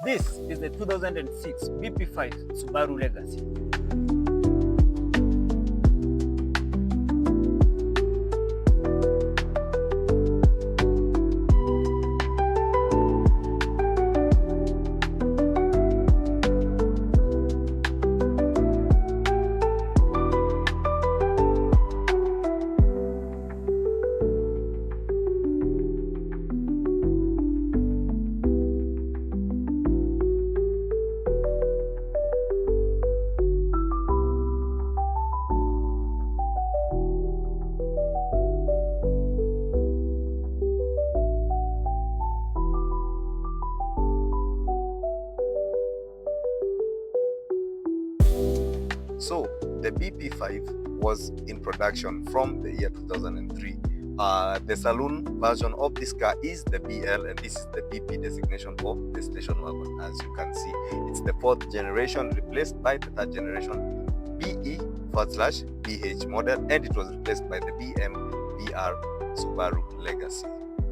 This is the 2006 BP5 Subaru Legacy. So the BP5 was in production from the year 2003. The saloon version of this car is the BL, and this is the BP designation of the station wagon. As you can see, it's the 4th generation replaced by the 3rd generation BE/BH model, and it was replaced by the BR Subaru Legacy.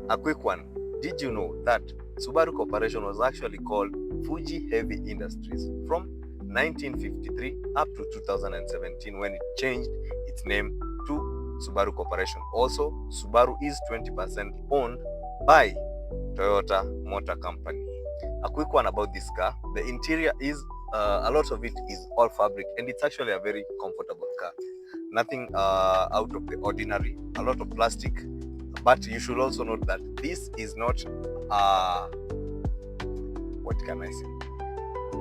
A quick one, did you know that Subaru Corporation was actually called Fuji Heavy Industries from 1953 up to 2017 when it changed its name to Subaru Corporation. Also, Subaru is 20% owned by Toyota Motor Company. A quick one about this car, the interior is a lot of it is all fabric, and it's actually a very comfortable car. Nothing out of the ordinary, a lot of plastic, but you should also note that this is not what can I say?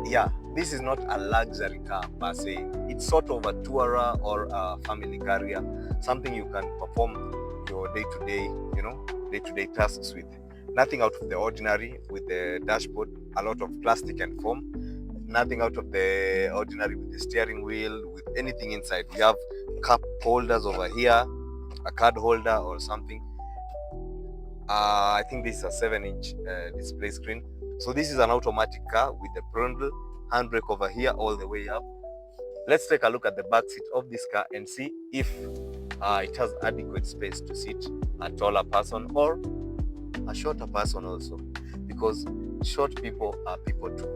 Yeah, this is not a luxury car per se. It's sort of a tourer or a family carrier, something you can perform your day-to-day tasks with. Nothing out of the ordinary with the dashboard, a lot of plastic and foam. Nothing out of the ordinary with the steering wheel, with anything inside. We have cup holders over here, a card holder or something. I think this is a 7-inch display screen. So this is an automatic car with the Brundle handbrake over here all the way up. Let's take a look at the back seat of this car and see if it has adequate space to sit a taller person or a shorter person also, because short people are people too.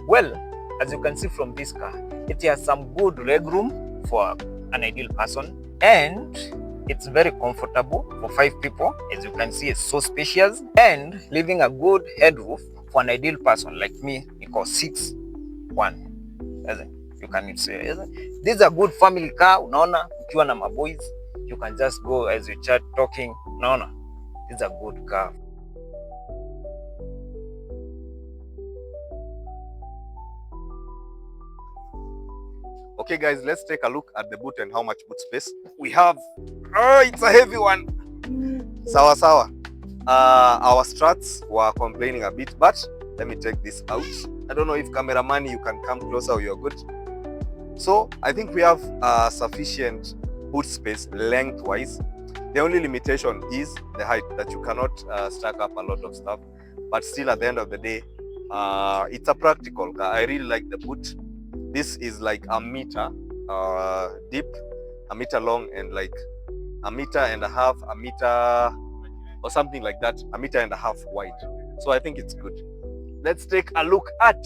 Well, as you can see from this car, it has some good legroom for an ideal person, and it's very comfortable for 5 people. As you can see, it's so spacious and leaving a good head roof for an ideal person like me. Because 6'1", you can say this is a good family car. Unaona, ukiwa na maboys, you can just go as you chat talking. Unaona, this is a good car. Okay guys, let's take a look at the boot and how much boot space we have. Oh, it's a heavy one. Sawa. Our struts were complaining a bit, but let me take this out. I don't know if cameraman, you can come closer or you're good. So I think we have sufficient boot space lengthwise. The only limitation is the height, that you cannot stack up a lot of stuff, but still at the end of the day, it's a practical car. I really like the boot. This is like a meter deep, a meter long, and like a meter and a half, a meter or something like that, a meter and a half wide. So I think it's good. Let's take a look at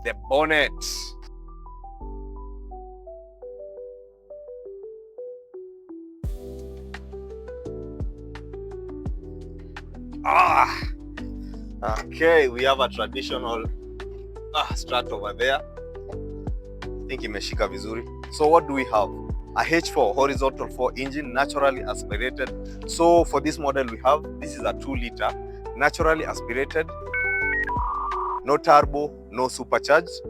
the bonnet. Okay, we have a traditional strut over there. I think imeshika vizuri. So what do we have? A H4 horizontal 4 engine, naturally aspirated. So for this model we have, this is a 2-liter naturally aspirated, no turbo, no supercharged.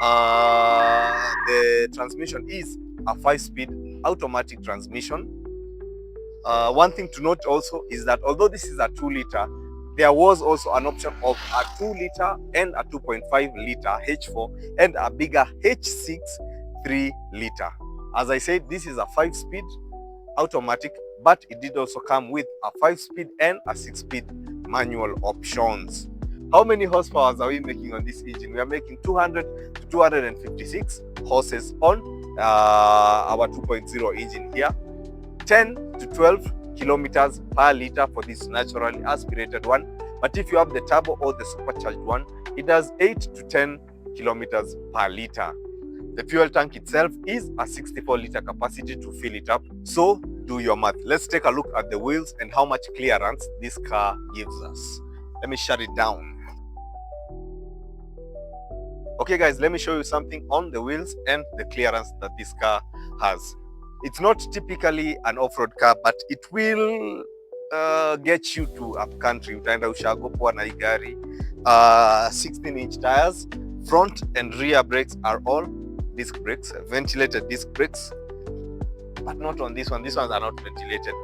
The transmission is a 5-speed automatic transmission. One thing to note also is that although this is a 2-liter, there was also an option of a 2-liter and a 2.5-liter H4 and a bigger H6 3-liter. As I said, this is a 5-speed automatic, but it did also come with a 5-speed and a 6-speed manual options. How many horsepower are we making on this engine? We are making 200 to 256 horses on our 2.0 engine here. 10 to 12 kilometers per liter for this naturally aspirated one. But if you have the turbo or the supercharged one, it does 8 to 10 kilometers per liter. The fuel tank itself is a 64-liter capacity to fill it up. So do your math. Let's take a look at the wheels and how much clearance this car gives us. Let me shut it down. Okay guys, let me show you something on the wheels and the clearance that this car has. It's not typically an off-road car, but it will get you to up country. Utaenda ushago poa na hii gari. 16-inch tires, front and rear brakes are all disc brakes, ventilated disc brakes, but not on this one. These ones are not ventilated.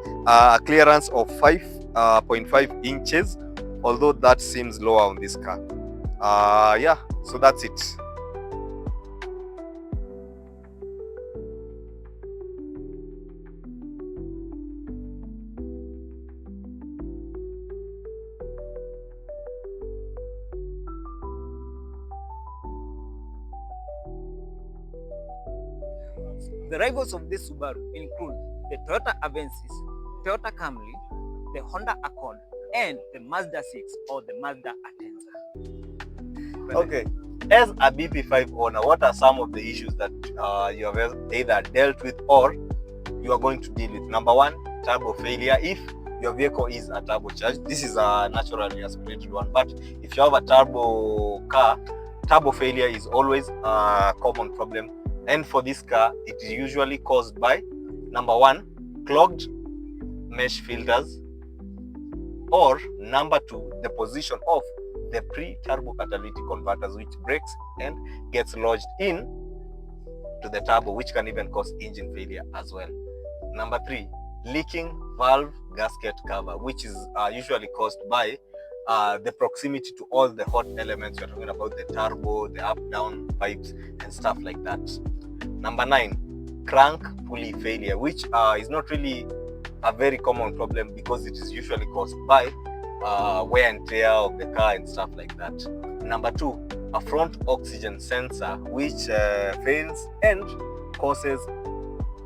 Clearance of 5.5 inches, although that seems lower on this car. Yeah, so that's it. The rivals of this Subaru include the Toyota Avensis, Toyota Camry, the Honda Accord, and the Mazda 6 or the Mazda Atenza. Okay, as a BP5 owner, what are some of the issues that you have either dealt with or you are going to deal with? Number one, turbo failure. If your vehicle is a turbocharged, this is a naturally aspirated one, but if you have a turbo car, turbo failure is always a common problem. And for this car, it is usually caused by, number one, clogged mesh filters, or number two, the position of the pre-turbo catalytic converters, which breaks and gets lodged in to the turbo, which can even cause engine failure as well. Number three, leaking valve gasket cover, which is usually caused by the proximity to all the hot elements. We're talking about the turbo, the up-down pipes, and stuff like that. Number nine, crank pulley failure, which is not really a very common problem because it is usually caused by wear and tear of the car and stuff like that. Number two, a front oxygen sensor, which fails and causes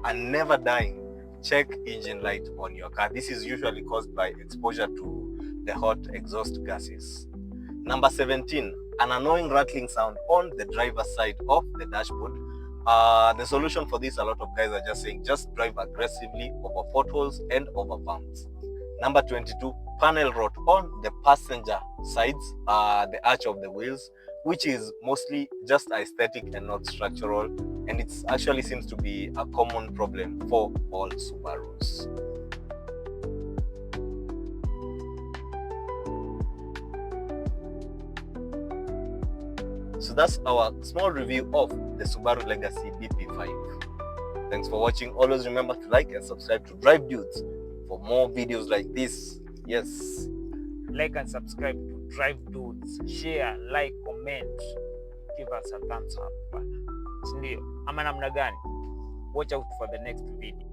a never dying check engine light on your car. This is usually caused by exposure to the hot exhaust gases. Number 17, an annoying rattling sound on the driver's side of the dashboard. The solution for this, a lot of guys are just saying, just drive aggressively over potholes and over bumps. Number 22, panel rot on the passenger sides, the arch of the wheels, which is mostly just aesthetic and not structural, and it actually seems to be a common problem for all Subarus. So that's our small review of the Subaru Legacy BP5. Thanks for watching. Always remember to like and subscribe to Drive Dudes for more videos like this. Yes. Like and subscribe to Drive Dudes. Share, like, comment. Give us a thumbs up. Sindio, ama namna gani? Watch out for the next video.